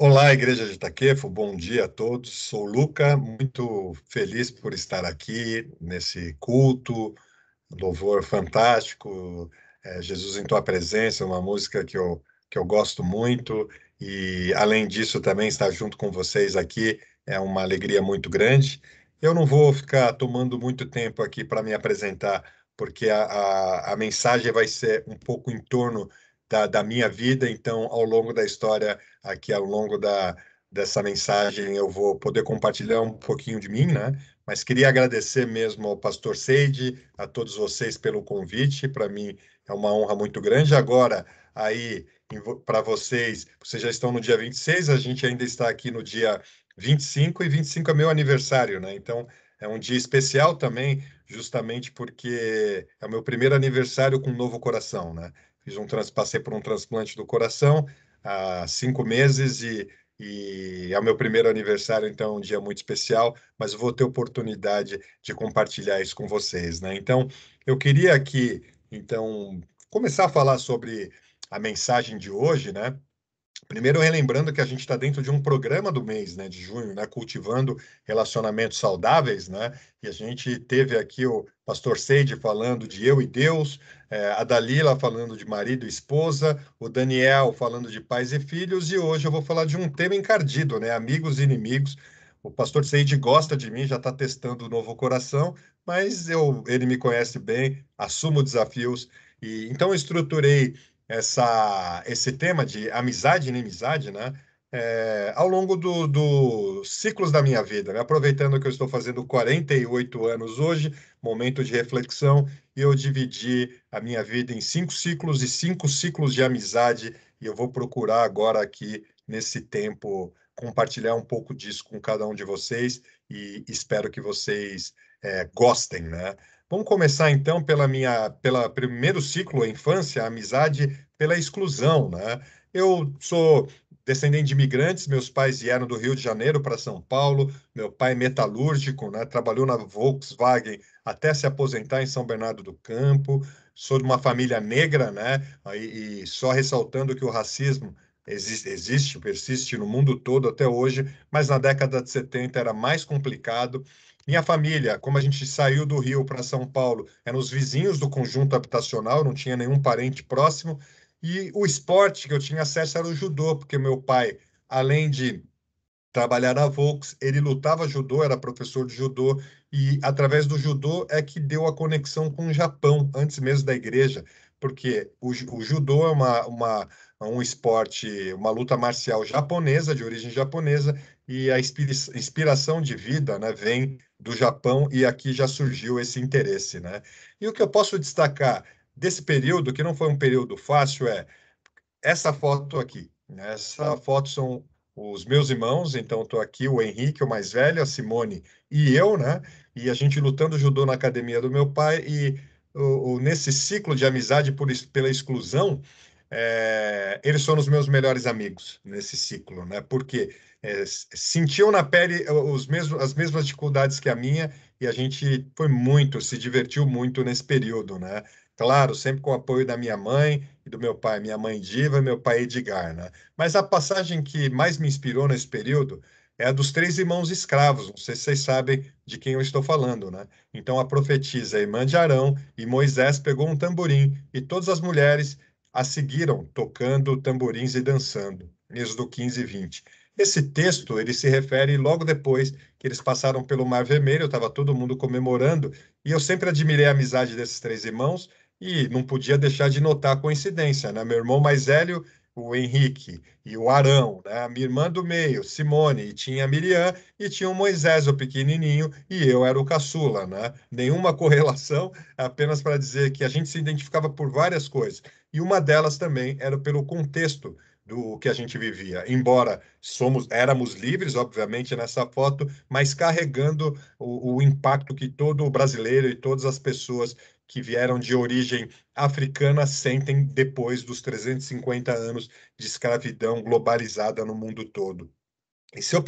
Olá, Igreja de Itaquefo, bom dia a todos. Sou o Luca, muito feliz por estar aqui nesse culto, louvor fantástico, Jesus em Tua Presença, uma música que eu gosto muito, e além disso também estar junto com vocês aqui é uma alegria muito grande. Eu não vou ficar tomando muito tempo aqui para me apresentar, porque a mensagem vai ser um pouco em torno da minha vida, então ao longo da história, aqui ao longo dessa mensagem, eu vou poder compartilhar um pouquinho de mim, né? Mas queria agradecer mesmo ao pastor Seide, a todos vocês pelo convite. Para mim é uma honra muito grande. Agora, aí, para vocês já estão no dia 26, a gente ainda está aqui no dia 25, e 25 é meu aniversário, né? Então, é um dia especial também, justamente porque é o meu primeiro aniversário com um novo coração, né? Passei por um transplante do coração há 5 meses e é o meu primeiro aniversário, então é um dia muito especial, mas eu vou ter oportunidade de compartilhar isso com vocês, né? Então, eu queria aqui, então, começar a falar sobre a mensagem de hoje, né? Primeiro, relembrando que a gente está dentro de um programa do mês, né, de junho, né, cultivando relacionamentos saudáveis, né, e a gente teve aqui o pastor Seide falando de eu e Deus, a Dalila falando de marido e esposa, o Daniel falando de pais e filhos, e hoje eu vou falar de um tema encardido, né, amigos e inimigos. O pastor Seide gosta de mim, já está testando o novo coração, mas ele me conhece bem, assumo desafios, e então eu estruturei esse tema de amizade e inimizade, né? Ao longo dos ciclos da minha vida, né? Aproveitando que eu estou fazendo 48 anos hoje, momento de reflexão, e eu dividi a minha vida em 5 ciclos e 5 ciclos de amizade, e eu vou procurar agora aqui, nesse tempo, compartilhar um pouco disso com cada um de vocês, e espero que vocês gostem, né? Vamos começar então pela primeiro ciclo, a infância, a amizade pela exclusão, né? Eu sou descendente de imigrantes, meus pais vieram do Rio de Janeiro para São Paulo, meu pai é metalúrgico, né? Trabalhou na Volkswagen até se aposentar em São Bernardo do Campo, sou de uma família negra, né? E só ressaltando que o racismo existe, persiste no mundo todo até hoje, mas na década de 70 era mais complicado. Minha família, como a gente saiu do Rio para São Paulo, eram os vizinhos do conjunto habitacional, não tinha nenhum parente próximo. E o esporte que eu tinha acesso era o judô, porque meu pai, além de trabalhar na Volks, ele lutava judô, era professor de judô, e através do judô é que deu a conexão com o Japão, antes mesmo da igreja, porque o judô é um esporte, uma luta marcial japonesa, de origem japonesa, e a inspiração de vida, né, vem do Japão, e aqui já surgiu esse interesse, né? E o que eu posso destacar desse período, que não foi um período fácil, é essa foto aqui, né? Essa foto são os meus irmãos, então estou aqui, o Henrique, o mais velho, a Simone e eu, né? E a gente lutando judô na academia do meu pai e nesse ciclo de amizade pela exclusão, eles foram os meus melhores amigos nesse ciclo, né? Porque sentiam na pele as mesmas dificuldades que a minha e a gente se divertiu muito nesse período, né? Claro, sempre com o apoio da minha mãe e do meu pai, minha mãe Diva e meu pai Edgar, né? Mas a passagem que mais me inspirou nesse período é a dos três irmãos escravos. Não sei se vocês sabem de quem eu estou falando, né? Então a profetisa, a irmã de Arão, e Moisés pegou um tamborim e todas as mulheres a seguiram tocando tamborins e dançando. Êxodo 15 e 20. Esse texto, ele se refere logo depois que eles passaram pelo Mar Vermelho, estava todo mundo comemorando, e eu sempre admirei a amizade desses três irmãos, e não podia deixar de notar a coincidência, né? Meu irmão mais velho, o Henrique, e o Arão, né? A minha irmã do meio, Simone, e tinha a Miriam, e tinha o Moisés, o pequenininho, e eu era o caçula, né? Nenhuma correlação, apenas para dizer que a gente se identificava por várias coisas. E uma delas também era pelo contexto do que a gente vivia. Embora éramos livres, obviamente, nessa foto, mas carregando o impacto que todo brasileiro e todas as pessoas que vieram de origem africana sentem depois dos 350 anos de escravidão globalizada no mundo todo. E se eu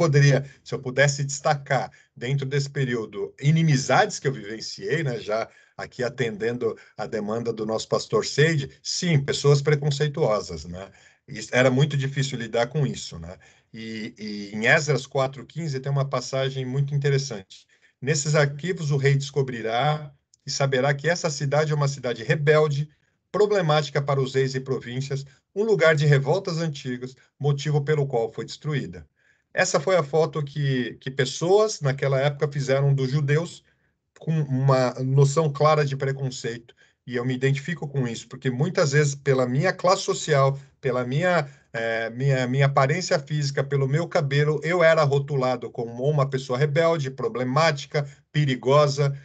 pudesse destacar dentro desse período inimizades que eu vivenciei, né, já aqui atendendo a demanda do nosso pastor Seide, sim, pessoas preconceituosas, né? Era muito difícil lidar com isso, né? E em Esdras 4:15 tem uma passagem muito interessante. Nesses arquivos o rei descobrirá e saberá que essa cidade é uma cidade rebelde, problemática para os reis e províncias, um lugar de revoltas antigas, motivo pelo qual foi destruída. Essa foi a foto que pessoas naquela época fizeram dos judeus com uma noção clara de preconceito. E eu me identifico com isso, porque muitas vezes, pela minha classe social, pela minha aparência física, pelo meu cabelo, eu era rotulado como uma pessoa rebelde, problemática, perigosa.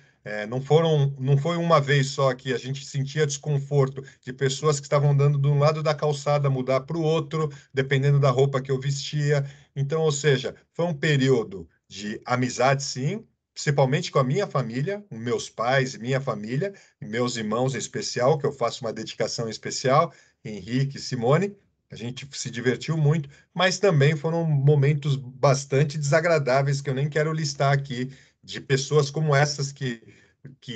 Não foi uma vez só que a gente sentia desconforto de pessoas que estavam andando de um lado da calçada mudar para o outro, dependendo da roupa que eu vestia. Então, ou seja, foi um período de amizade, sim, principalmente com a minha família, os meus pais e minha família, e meus irmãos em especial, que eu faço uma dedicação especial, Henrique e Simone. A gente se divertiu muito, mas também foram momentos bastante desagradáveis que eu nem quero listar aqui, de pessoas como essas que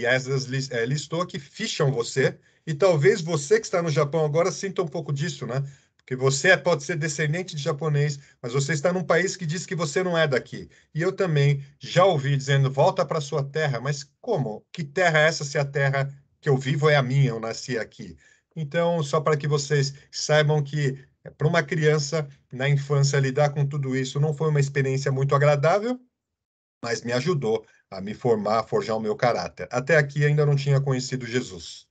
essas listou, que ficham você, e talvez você que está no Japão agora sinta um pouco disso, né? Porque você pode ser descendente de japonês, mas você está num país que diz que você não é daqui. E eu também já ouvi dizendo, volta para sua terra, mas como? Que terra é essa se a terra que eu vivo é a minha, eu nasci aqui? Então, só para que vocês saibam que para uma criança na infância lidar com tudo isso não foi uma experiência muito agradável, mas me ajudou a me formar, a forjar o meu caráter. Até aqui ainda não tinha conhecido Jesus.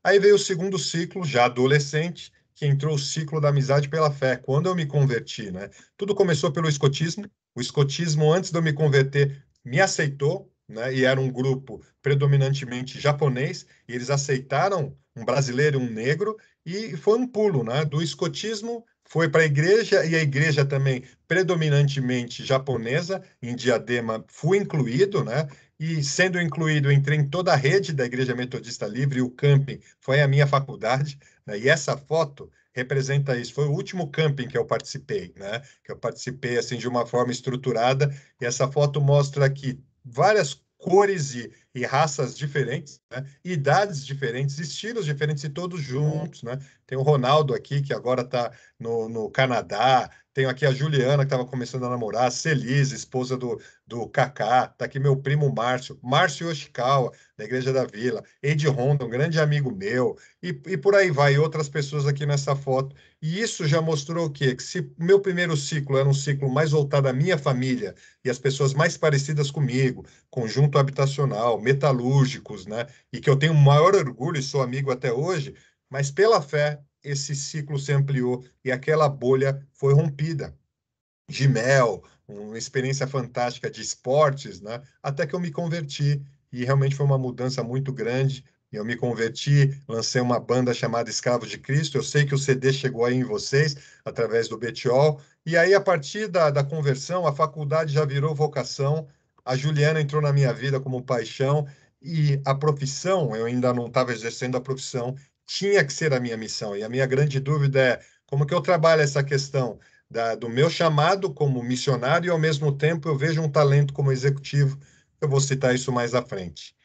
Aí veio o segundo ciclo, já adolescente, que entrou o ciclo da amizade pela fé, quando eu me converti, né? Tudo começou pelo escotismo. O escotismo, antes de eu me converter, me aceitou, né? E era um grupo predominantemente japonês, e eles aceitaram um brasileiro e um negro, e foi um pulo, né? Do escotismo foi para a igreja, e a igreja também predominantemente japonesa, em Diadema fui incluído, né? E sendo incluído, entrei em toda a rede da Igreja Metodista Livre, e o camping foi a minha faculdade, né? E essa foto representa isso. Foi o último camping que eu participei, né? Que eu participei assim de uma forma estruturada. E essa foto mostra aqui várias cores e raças diferentes, né? Idades diferentes, estilos diferentes e todos juntos, né? Tem o Ronaldo aqui, que agora está no Canadá. Tenho aqui a Juliana, que estava começando a namorar, a Celise, esposa do Kaká. Está aqui meu primo Márcio, Márcio Yoshikawa, da Igreja da Vila, Ed Honda, um grande amigo meu, e por aí vai, outras pessoas aqui nessa foto. E isso já mostrou o quê? Que se meu primeiro ciclo era um ciclo mais voltado à minha família e as pessoas mais parecidas comigo, conjunto habitacional, metalúrgicos, né? E que eu tenho o maior orgulho e sou amigo até hoje, mas pela fé esse ciclo se ampliou e aquela bolha foi rompida. De mel, uma experiência fantástica de esportes, né? Até que eu me converti e realmente foi uma mudança muito grande. Eu me converti, lancei uma banda chamada Escravos de Cristo. Eu sei que o CD chegou aí em vocês através do Betiol. E aí, a partir da conversão, a faculdade já virou vocação. A Juliana entrou na minha vida como paixão e a profissão, eu ainda não estava exercendo a profissão, tinha que ser a minha missão. E a minha grande dúvida é como que eu trabalho essa questão do meu chamado como missionário e, ao mesmo tempo, eu vejo um talento como executivo. Eu vou citar isso mais à frente.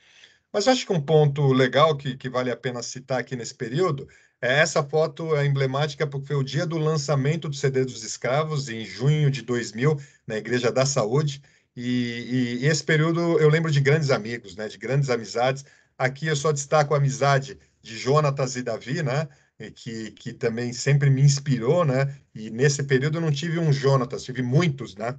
Mas acho que um ponto legal que vale a pena citar aqui nesse período é essa foto é emblemática porque foi o dia do lançamento do CD dos Escravos, em junho de 2000, na Igreja da Saúde. E esse período eu lembro de grandes amigos, né, de grandes amizades. Aqui eu só destaco a amizade de Jonatas e Davi, né, e que também sempre me inspirou, né? E nesse período eu não tive um Jonatas, tive muitos, né?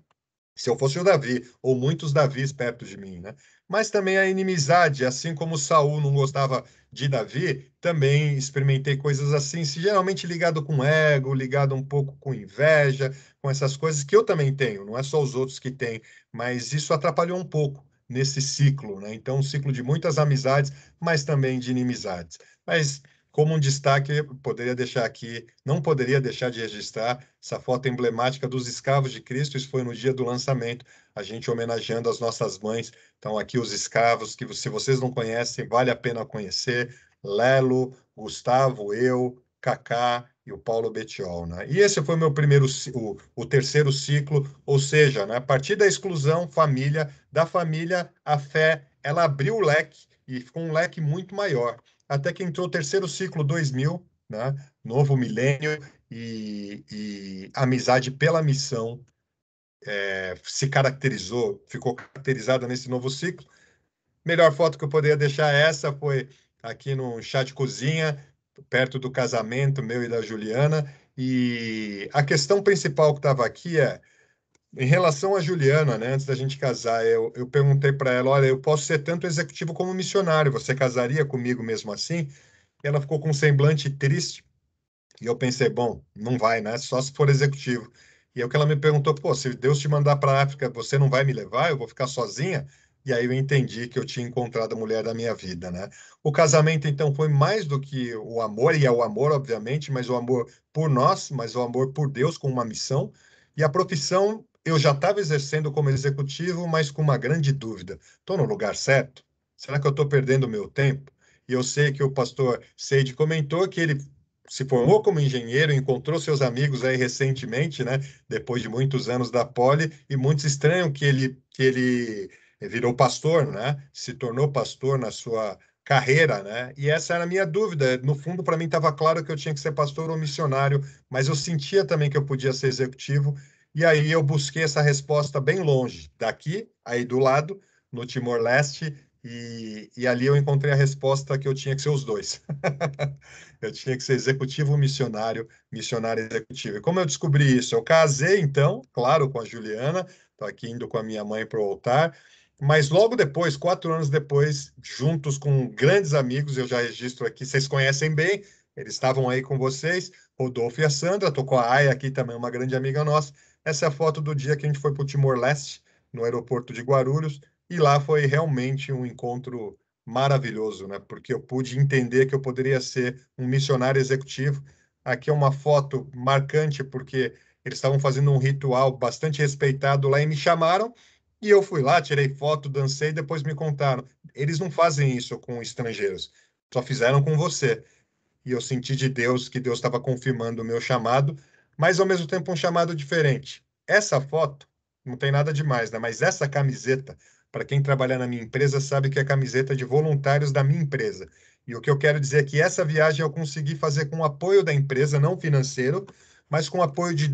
Se eu fosse o Davi, ou muitos Davis perto de mim, né? Mas também a inimizade, assim como Saul não gostava de Davi, também experimentei coisas assim, geralmente ligado com ego, ligado um pouco com inveja, com essas coisas que eu também tenho, não é só os outros que têm, mas isso atrapalhou um pouco nesse ciclo, né? Então, um ciclo de muitas amizades, mas também de inimizades. Mas como um destaque, eu poderia deixar aqui, não poderia deixar de registrar essa foto emblemática dos escravos de Cristo. Isso foi no dia do lançamento, a gente homenageando as nossas mães. Então, aqui os escravos, que se vocês não conhecem, vale a pena conhecer. Lelo, Gustavo, eu, Kaká e o Paulo Betiol, né? E esse foi meu primeiro, o terceiro ciclo, ou seja, né, a partir da exclusão, família, da família, a fé, ela abriu o leque e ficou um leque muito maior até que entrou o terceiro ciclo 2000, né? Novo milênio, e amizade pela missão se caracterizou, ficou caracterizada nesse novo ciclo. Melhor foto que eu poderia deixar essa foi aqui no chá de cozinha, perto do casamento meu e da Juliana. E a questão principal que estava aqui em relação à Juliana, né, antes da gente casar, eu perguntei para ela, olha, eu posso ser tanto executivo como missionário, você casaria comigo mesmo assim? E ela ficou com um semblante triste, e eu pensei, bom, não vai, né? Só se for executivo. E aí o que ela me perguntou, pô, se Deus te mandar para a África, você não vai me levar? Eu vou ficar sozinha? E aí eu entendi que eu tinha encontrado a mulher da minha vida, né? O casamento, então, foi mais do que o amor, e é o amor, obviamente, mas o amor por nós, mas o amor por Deus com uma missão. E a profissão, eu já estava exercendo como executivo, mas com uma grande dúvida. Estou no lugar certo? Será que eu estou perdendo o meu tempo? E eu sei que o pastor Seide comentou que ele se formou como engenheiro, encontrou seus amigos aí recentemente, né? Depois de muitos anos da Poli, e muitos estranham que ele virou pastor, né? Se tornou pastor na sua carreira, né? E essa era a minha dúvida. No fundo, para mim estava claro que eu tinha que ser pastor ou missionário, mas eu sentia também que eu podia ser executivo. E aí eu busquei essa resposta bem longe, daqui, aí do lado, no Timor-Leste, e ali eu encontrei a resposta que eu tinha que ser os dois. Eu tinha que ser executivo missionário, missionário executivo. E como eu descobri isso? Eu casei, então, claro, com a Juliana, estou aqui indo com a minha mãe para o altar, mas logo depois, 4 anos depois, juntos com grandes amigos, eu já registro aqui, vocês conhecem bem, eles estavam aí com vocês, Rodolfo e a Sandra, estou com a Aya aqui também, uma grande amiga nossa. Essa é a foto do dia que a gente foi para o Timor-Leste, no aeroporto de Guarulhos, e lá foi realmente um encontro maravilhoso, né? Porque eu pude entender que eu poderia ser um missionário executivo. Aqui é uma foto marcante, porque eles estavam fazendo um ritual bastante respeitado lá e me chamaram, e eu fui lá, tirei foto, dancei, e depois me contaram. Eles não fazem isso com estrangeiros, só fizeram com você. E eu senti de Deus que Deus estava confirmando o meu chamado, mas ao mesmo tempo um chamado diferente. Essa foto não tem nada demais, né? Mas essa camiseta, para quem trabalha na minha empresa, sabe que é a camiseta de voluntários da minha empresa. E o que eu quero dizer é que essa viagem eu consegui fazer com o apoio da empresa, não financeiro, mas com apoio de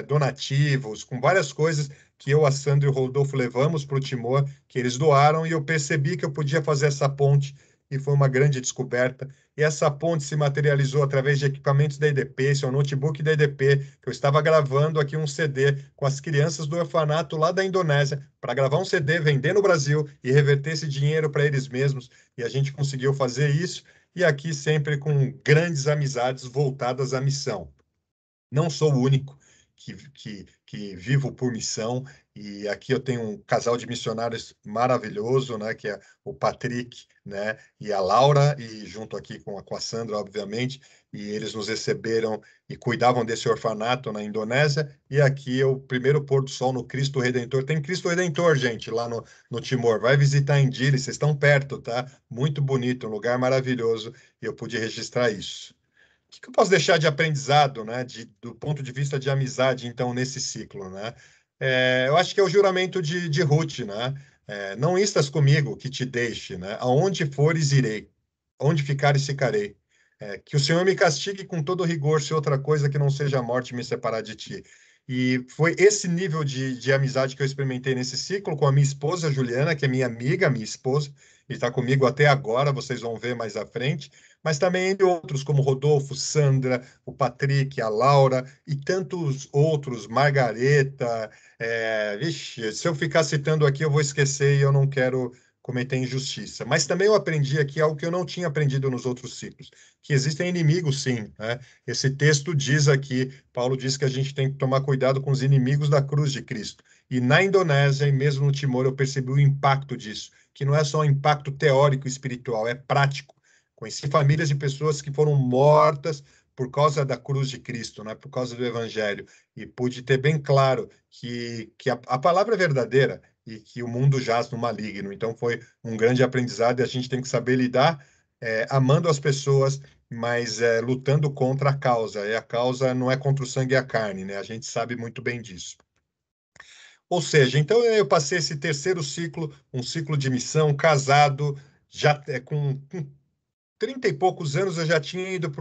donativos, com várias coisas que eu, a Sandra e o Rodolfo levamos para o Timor, que eles doaram, e eu percebi que eu podia fazer essa ponte, e foi uma grande descoberta. E essa ponte se materializou através de equipamentos da EDP, esse é o notebook da EDP, que eu estava gravando aqui um CD com as crianças do orfanato lá da Indonésia, para gravar um CD, vender no Brasil e reverter esse dinheiro para eles mesmos. E a gente conseguiu fazer isso, e aqui sempre com grandes amizades voltadas à missão. Não sou o único que vivo por missão, e aqui eu tenho um casal de missionários maravilhoso, né, que é o Patrick, né, e a Laura, e junto aqui com a Sandra, obviamente, e eles nos receberam e cuidavam desse orfanato na Indonésia, e aqui é o primeiro pôr do sol no Cristo Redentor. Tem Cristo Redentor, gente, lá no Timor. Vai visitar em Dili, vocês estão perto, tá? Muito bonito, um lugar maravilhoso, e eu pude registrar isso. Que eu posso deixar de aprendizado, né, do ponto de vista de amizade, então, nesse ciclo, né? Eu acho que é o juramento de Ruth, né? Não istas comigo, que te deixe, né? Aonde fores, irei. Onde ficares, ficarei. Que o Senhor me castigue com todo rigor, se outra coisa que não seja a morte me separar de ti. E foi esse nível de amizade que eu experimentei nesse ciclo com a minha esposa, Juliana, que é minha amiga, minha esposa, e está comigo até agora, vocês vão ver mais à frente, mas também entre outros, como Rodolfo, Sandra, o Patrick, a Laura e tantos outros, Margareta. Vixe, se eu ficar citando aqui, eu vou esquecer e eu não quero cometer injustiça. Mas também eu aprendi aqui algo que eu não tinha aprendido nos outros ciclos, que existem inimigos, sim, né? Esse texto diz aqui, Paulo diz que a gente tem que tomar cuidado com os inimigos da cruz de Cristo. E na Indonésia e mesmo no Timor eu percebi o impacto disso, que não é só um impacto teórico e espiritual, é prático. Conheci famílias de pessoas que foram mortas por causa da cruz de Cristo, né? Por causa do Evangelho. E pude ter bem claro que a palavra é verdadeira e que o mundo jaz no maligno. Então foi um grande aprendizado e a gente tem que saber lidar amando as pessoas, mas lutando contra a causa. E a causa não é contra o sangue e a carne, né? A gente sabe muito bem disso. Ou seja, então eu passei esse terceiro ciclo, um ciclo de missão, casado, já com 30 e poucos anos eu já tinha ido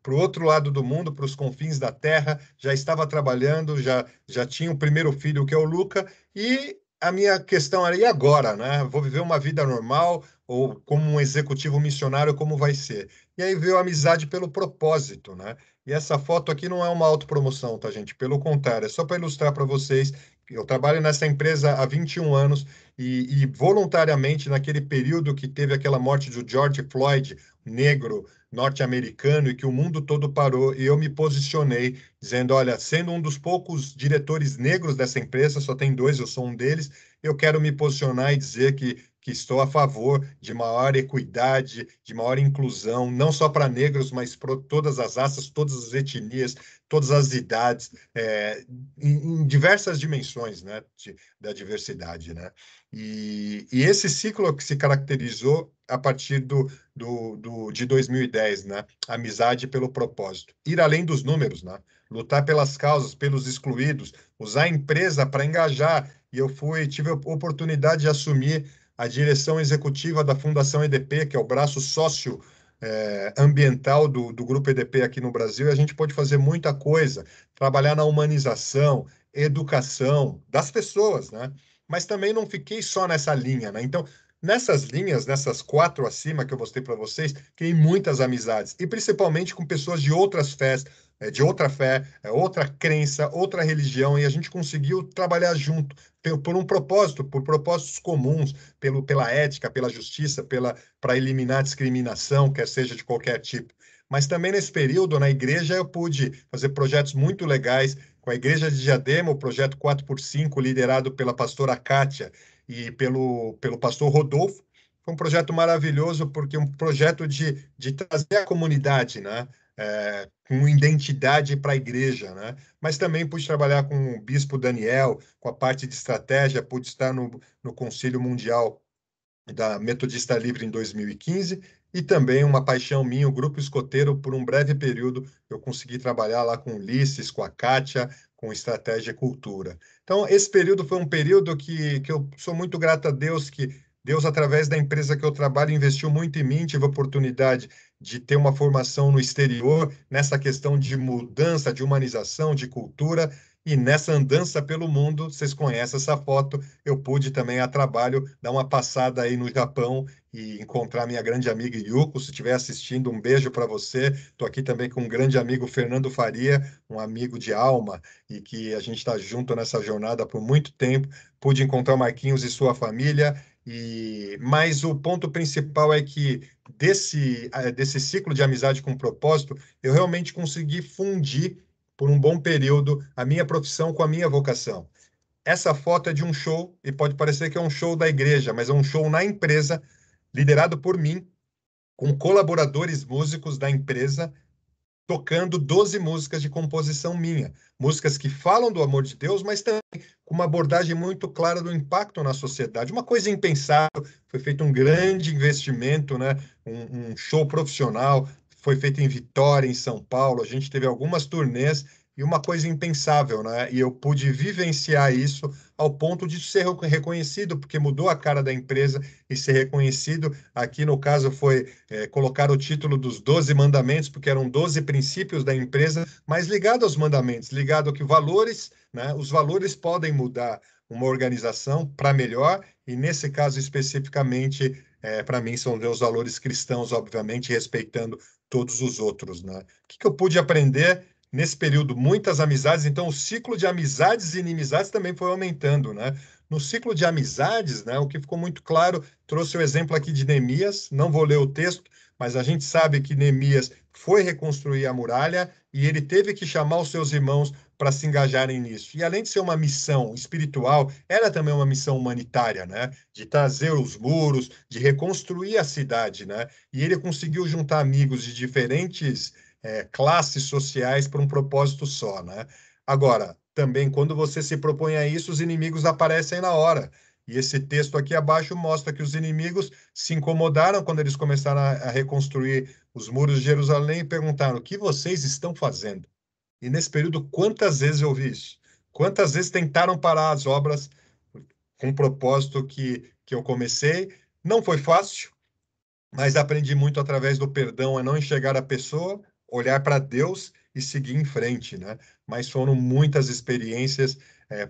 para o outro lado do mundo, para os confins da terra, já estava trabalhando, já tinha o primeiro filho, que é o Luca, e a minha questão era, e agora, né? Vou viver uma vida normal, ou como um executivo missionário, como vai ser? E aí veio a amizade pelo propósito, né? E essa foto aqui não é uma autopromoção, tá, gente? Pelo contrário, é só para ilustrar para vocês. Eu trabalho nessa empresa há 21 anos e voluntariamente, naquele período que teve aquela morte do George Floyd, negro, norte-americano, e que o mundo todo parou, e eu me posicionei, dizendo: olha, sendo um dos poucos diretores negros dessa empresa, só tem dois, eu sou um deles, eu quero me posicionar e dizer que estou a favor de maior equidade, de maior inclusão, não só para negros, mas para todas as raças, todas as etnias, todas as idades, em diversas dimensões, né, da diversidade, né? E esse ciclo que se caracterizou a partir de 2010, né? Amizade pelo propósito. Ir além dos números, né? Lutar pelas causas, pelos excluídos, usar a empresa para engajar. E tive a oportunidade de assumir a direção executiva da Fundação EDP, que é o braço sócio ambiental do Grupo EDP aqui no Brasil, e a gente pode fazer muita coisa, trabalhar na humanização, educação das pessoas, né? Mas também não fiquei só nessa linha, né? Então, nessas linhas, nessas quatro acima que eu mostrei para vocês, criei muitas amizades, e principalmente com pessoas de outras fés, de outra fé, outra crença, outra religião, e a gente conseguiu trabalhar junto por um propósito, por propósitos comuns, pela ética, pela justiça, para eliminar a discriminação, quer seja de qualquer tipo. Mas também nesse período, na igreja, eu pude fazer projetos muito legais com a Igreja de Diadema, o projeto 4x5, liderado pela pastora Kátia e pelo pastor Rodolfo. Foi um projeto maravilhoso, porque um projeto de trazer a comunidade, né? Com identidade para a igreja, né? Mas também pude trabalhar com o bispo Daniel, com a parte de estratégia, pude estar no Conselho Mundial da Metodista Livre em 2015 e também uma paixão minha, o Grupo Escoteiro, por um breve período eu consegui trabalhar lá com o Ulisses, com a Kátia, com Estratégia e Cultura. Então, esse período foi um período que eu sou muito grato a Deus, que Deus, através da empresa que eu trabalho, investiu muito em mim, tive a oportunidade de ter uma formação no exterior, nessa questão de mudança, de humanização, de cultura, e nessa andança pelo mundo, vocês conhecem essa foto, eu pude também, a trabalho, dar uma passada aí no Japão e encontrar minha grande amiga Yuko. Se estiver assistindo, um beijo para você. Estou aqui também com um grande amigo, Fernando Faria, um amigo de alma, e que a gente está junto nessa jornada por muito tempo. Pude encontrar o Marquinhos e sua família. Mas o ponto principal é que desse ciclo de amizade com propósito, eu realmente consegui fundir por um bom período a minha profissão com a minha vocação. Essa foto é de um show, e pode parecer que é um show da igreja, mas é um show na empresa, liderado por mim, com colaboradores músicos da empresa, tocando 12 músicas de composição minha. Músicas que falam do amor de Deus, mas também com uma abordagem muito clara do impacto na sociedade. Uma coisa impensável, foi feito um grande investimento, né? Um show profissional, foi feito em Vitória, em São Paulo. A gente teve algumas turnês e uma coisa impensável, né? E eu pude vivenciar isso ao ponto de ser reconhecido, porque mudou a cara da empresa e ser reconhecido. Aqui, no caso, foi colocar o título dos 12 mandamentos, porque eram 12 princípios da empresa, mas ligado aos mandamentos, ligado a que valores, né? Os valores podem mudar uma organização para melhor, e nesse caso especificamente, para mim, são os valores cristãos, obviamente, respeitando todos os outros, né? O que eu pude aprender nesse período? Muitas amizades, então o ciclo de amizades e inimizades também foi aumentando, né? No ciclo de amizades, né, o que ficou muito claro, trouxe o exemplo aqui de Neemias, não vou ler o texto, mas a gente sabe que Neemias foi reconstruir a muralha e ele teve que chamar os seus irmãos para se engajarem nisso. E além de ser uma missão espiritual, era também uma missão humanitária, né? De trazer os muros, de reconstruir a cidade, né? E ele conseguiu juntar amigos de diferentes classes sociais para um propósito só, né? Agora, também, quando você se propõe a isso, os inimigos aparecem na hora. E esse texto aqui abaixo mostra que os inimigos se incomodaram quando eles começaram a reconstruir os muros de Jerusalém e perguntaram: o que vocês estão fazendo? E nesse período, quantas vezes eu ouvi isso? Quantas vezes tentaram parar as obras com o propósito que eu comecei? Não foi fácil, mas aprendi muito através do perdão a não enxergar a pessoa olhar para Deus e seguir em frente, né? Mas foram muitas experiências,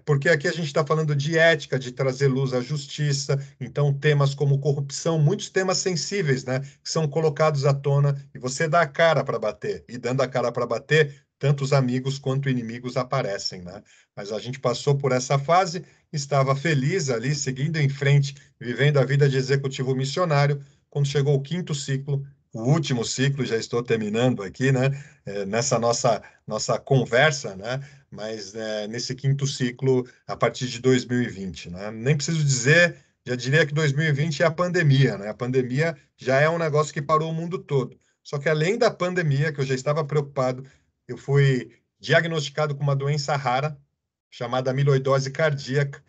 porque aqui a gente está falando de ética, de trazer luz à justiça, então temas como corrupção, muitos temas sensíveis, né? Que são colocados à tona e você dá a cara para bater, e dando a cara para bater, tanto os amigos quanto inimigos aparecem, né? Mas a gente passou por essa fase, estava feliz ali, seguindo em frente, vivendo a vida de executivo missionário, quando chegou o quinto ciclo, o último ciclo, já estou terminando aqui, né? Nessa nossa conversa, né? Mas nesse quinto ciclo, a partir de 2020, né? Nem preciso dizer, já diria que 2020 é a pandemia, né? A pandemia já é um negócio que parou o mundo todo. Só que além da pandemia, que eu já estava preocupado, eu fui diagnosticado com uma doença rara, chamada amiloidose cardíaca,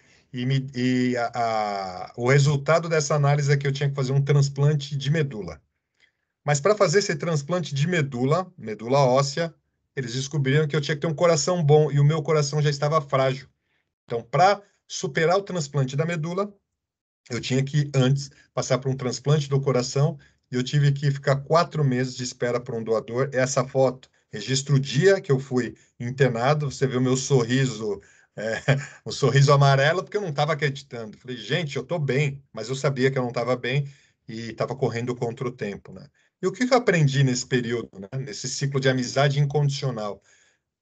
o resultado dessa análise é que eu tinha que fazer um transplante de medula. Mas para fazer esse transplante de medula óssea, eles descobriram que eu tinha que ter um coração bom e o meu coração já estava frágil. Então, para superar o transplante da medula, eu tinha que antes passar por um transplante do coração e eu tive que ficar 4 meses de espera por um doador. Essa foto registra o dia que eu fui internado. Você vê o meu sorriso, é, um sorriso amarelo, porque eu não estava acreditando. Falei, gente, eu estou bem, mas eu sabia que eu não estava bem e estava correndo contra o tempo, né? E o que eu aprendi nesse período, né? Nesse ciclo de amizade incondicional?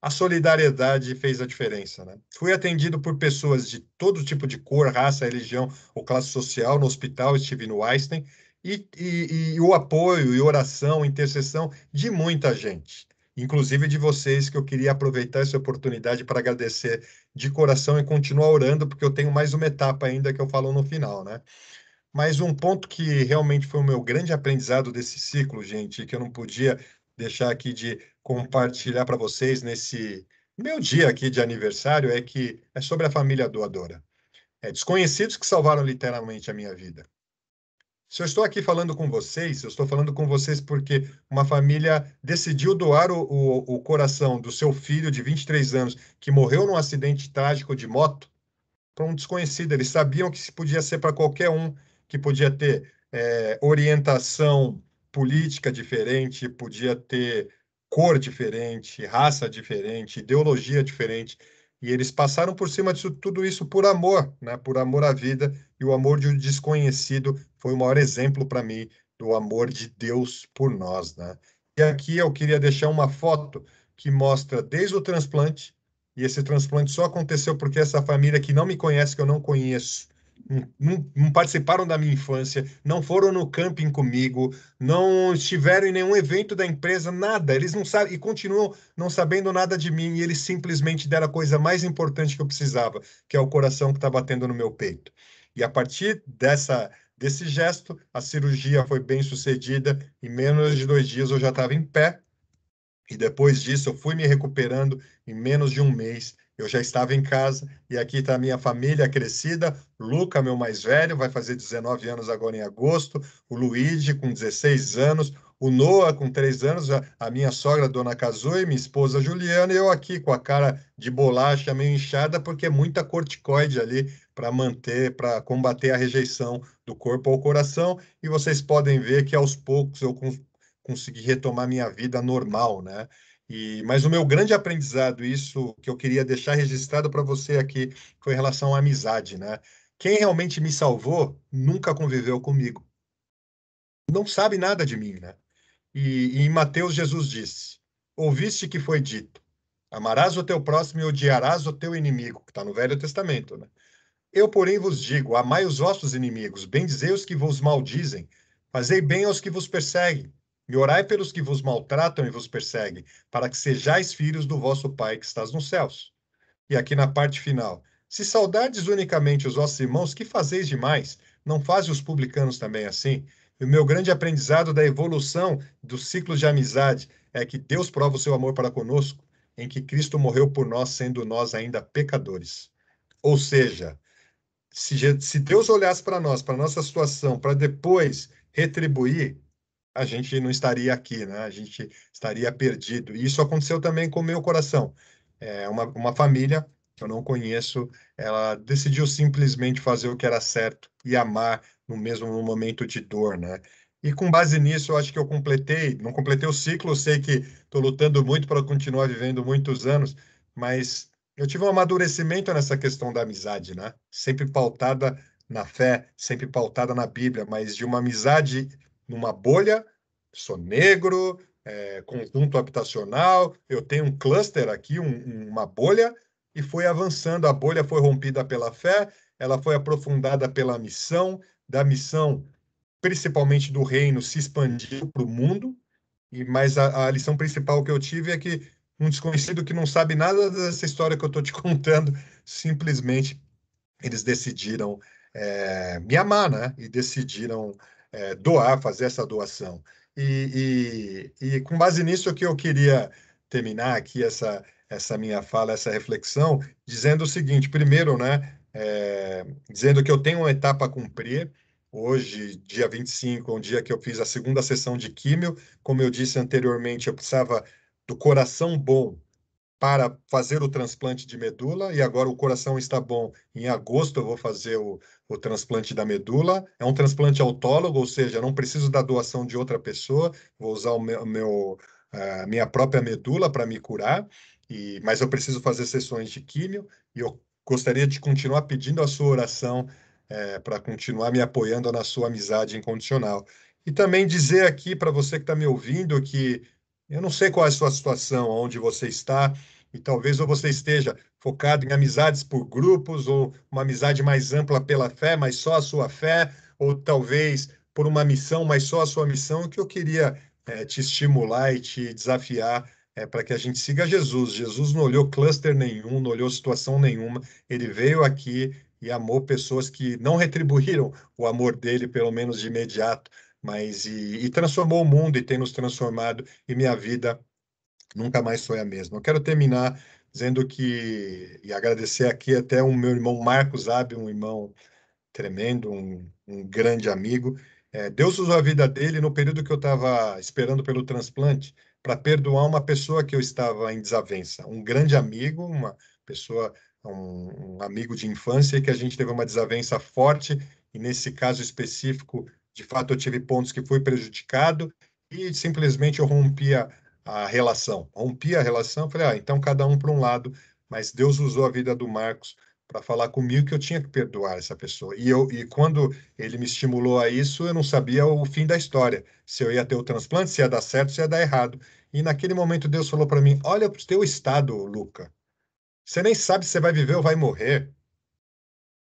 A solidariedade fez a diferença, né? Fui atendido por pessoas de todo tipo de cor, raça, religião ou classe social no hospital, estive no Einstein, e o apoio e oração, intercessão de muita gente, inclusive de vocês, que eu queria aproveitar essa oportunidade para agradecer de coração e continuar orando, porque eu tenho mais uma etapa ainda que eu falo no final, né? Mas um ponto que realmente foi o meu grande aprendizado desse ciclo, gente, que eu não podia deixar aqui de compartilhar para vocês nesse meu dia aqui de aniversário, é que é sobre a família doadora. É desconhecidos que salvaram literalmente a minha vida. Se eu estou aqui falando com vocês, eu estou falando com vocês porque uma família decidiu doar o coração do seu filho de 23 anos, que morreu num acidente trágico de moto, para um desconhecido. Eles sabiam que se podia ser para qualquer um, que podia ter orientação política diferente, podia ter cor diferente, raça diferente, ideologia diferente. E eles passaram por cima disso tudo isso por amor, né? Por amor à vida. E o amor de um desconhecido foi o maior exemplo para mim do amor de Deus por nós, né? E aqui eu queria deixar uma foto que mostra desde o transplante, e esse transplante só aconteceu porque essa família que não me conhece, que eu não conheço, não participaram da minha infância, não foram no camping comigo, não estiveram em nenhum evento da empresa, nada. Eles não sabem e continuam não sabendo nada de mim, e eles simplesmente deram a coisa mais importante que eu precisava, que é o coração que está batendo no meu peito. E a partir desse gesto, a cirurgia foi bem sucedida. Em menos de 2 dias eu já estava em pé, e depois disso, eu fui me recuperando. Em menos de um mês. Eu já estava em casa. E aqui está a minha família crescida. Luca, meu mais velho, vai fazer 19 anos agora em agosto. O Luigi, com 16 anos. O Noah, com 3 anos. A minha sogra, Dona Kazui, minha esposa Juliana. E eu aqui com a cara de bolacha meio inchada, porque é muita corticoide ali para manter, para combater a rejeição do corpo ao coração. E vocês podem ver que aos poucos eu consegui retomar minha vida normal, né? Mas o meu grande aprendizado, isso que eu queria deixar registrado para você aqui, foi em relação à amizade, né? Quem realmente me salvou nunca conviveu comigo, não sabe nada de mim, né? E em Mateus, Jesus disse: Ouviste que foi dito, amarás o teu próximo e odiarás o teu inimigo, que está no Velho Testamento, né? Eu, porém, vos digo: amai os vossos inimigos, bendizei os que vos maldizem, fazei bem aos que vos perseguem, e orai pelos que vos maltratam e vos perseguem, para que sejais filhos do vosso Pai que estás nos céus. E aqui na parte final: se saudardes unicamente os vossos irmãos, que fazeis demais? Não fazem os publicanos também assim? E o meu grande aprendizado da evolução dos ciclos de amizade é que Deus prova o seu amor para conosco, em que Cristo morreu por nós, sendo nós ainda pecadores. Ou seja, se Deus olhasse para nós, para nossa situação, para depois retribuir, a gente não estaria aqui, né? A gente estaria perdido. E isso aconteceu também com o meu coração. Uma família que eu não conheço, ela decidiu simplesmente fazer o que era certo e amar no momento de dor, né? E com base nisso, eu acho que eu completei, não completei o ciclo, eu sei que estou lutando muito para continuar vivendo muitos anos, mas eu tive um amadurecimento nessa questão da amizade, né? Sempre pautada na fé, sempre pautada na Bíblia, mas de uma amizade numa bolha. Sou negro, conjunto habitacional, eu tenho um cluster aqui, uma bolha, e foi avançando. A bolha foi rompida pela fé, ela foi aprofundada pela missão, da missão, principalmente do reino, se expandiu para o mundo. Mas a lição principal que eu tive é que um desconhecido que não sabe nada dessa história que eu estou te contando, simplesmente eles decidiram me amar, né? E decidiram doar, fazer essa doação. E com base nisso que eu queria terminar aqui essa minha fala, essa reflexão, dizendo o seguinte: primeiro, né? Dizendo que eu tenho uma etapa a cumprir. Hoje, dia 25, é um dia que eu fiz a segunda sessão de químio. Como eu disse anteriormente, eu precisava do coração bom para fazer o transplante de medula, e agora o coração está bom. Em agosto eu vou fazer o transplante da medula. É um transplante autólogo, ou seja, não preciso da doação de outra pessoa, vou usar a minha própria medula para me curar, mas eu preciso fazer sessões de químio, e eu gostaria de continuar pedindo a sua oração para continuar me apoiando na sua amizade incondicional. E também dizer aqui para você que está me ouvindo que eu não sei qual é a sua situação, onde você está, e talvez ou você esteja focado em amizades por grupos, ou uma amizade mais ampla pela fé, mas só a sua fé, ou talvez por uma missão, mas só a sua missão. O que eu queria te estimular e te desafiar para que a gente siga Jesus. Jesus não olhou cluster nenhum, não olhou situação nenhuma. Ele veio aqui e amou pessoas que não retribuíram o amor dele, pelo menos de imediato, mas e transformou o mundo e tem nos transformado, e minha vida nunca mais foi a mesma. Eu quero terminar dizendo que, e agradecer aqui até o meu irmão Marcos Abe, um irmão tremendo, um grande amigo. Deus usou a vida dele no período que eu estava esperando pelo transplante para perdoar uma pessoa que eu estava em desavença. Um grande amigo, uma pessoa, um amigo de infância que a gente teve uma desavença forte, e nesse caso específico, de fato, eu tive pontos que fui prejudicado e simplesmente eu rompi a relação, falei, então cada um para um lado, mas Deus usou a vida do Marcos para falar comigo que eu tinha que perdoar essa pessoa. E quando ele me estimulou a isso, eu não sabia o fim da história, se eu ia ter o transplante, se ia dar certo, se ia dar errado. E naquele momento Deus falou para mim: olha para o teu estado, Luca. Você nem sabe se você vai viver ou vai morrer.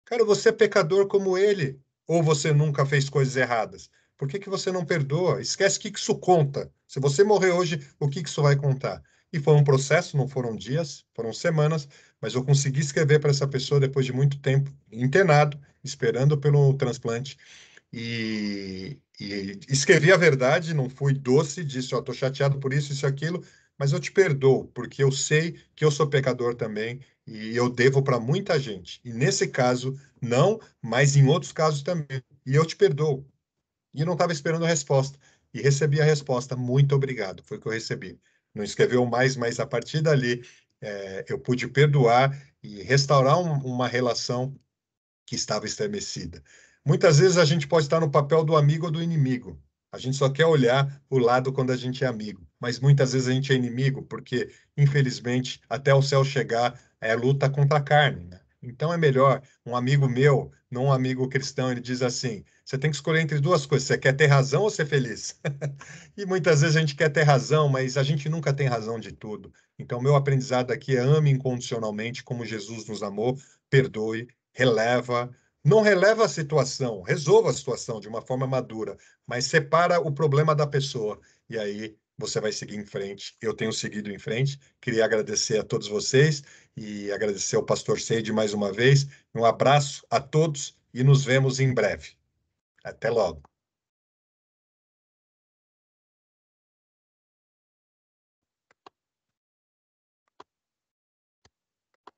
Cara, você é pecador como ele. Ou você nunca fez coisas erradas? Por que que você não perdoa? Esquece o que que isso conta. Se você morrer hoje, o que que isso vai contar? E foi um processo, não foram dias, foram semanas, mas eu consegui escrever para essa pessoa depois de muito tempo internado, esperando pelo transplante. E escrevi a verdade, não fui doce, disse, ó, tô chateado por isso e aquilo, mas eu te perdoo, porque eu sei que eu sou pecador também e eu devo para muita gente. E nesse caso, não, mas em outros casos também. E eu te perdoo. E eu não estava esperando a resposta. E recebi a resposta, muito obrigado, foi o que eu recebi. Não escreveu mais, mas a partir dali eu pude perdoar e restaurar uma relação que estava estremecida. Muitas vezes a gente pode estar no papel do amigo ou do inimigo. A gente só quer olhar o lado quando a gente é amigo, mas muitas vezes a gente é inimigo porque, infelizmente, até o céu chegar é luta contra a carne, né? Então é melhor um amigo meu, não um amigo cristão, ele diz assim: você tem que escolher entre duas coisas, você quer ter razão ou ser feliz? E muitas vezes a gente quer ter razão, mas a gente nunca tem razão de tudo. Então, meu aprendizado aqui é ame incondicionalmente, como Jesus nos amou, perdoe, releva, não releva a situação, resolva a situação de uma forma madura, mas separa o problema da pessoa. E aí você vai seguir em frente. Eu tenho seguido em frente. Queria agradecer a todos vocês e agradecer ao pastor Seide mais uma vez. Um abraço a todos e nos vemos em breve. Até logo.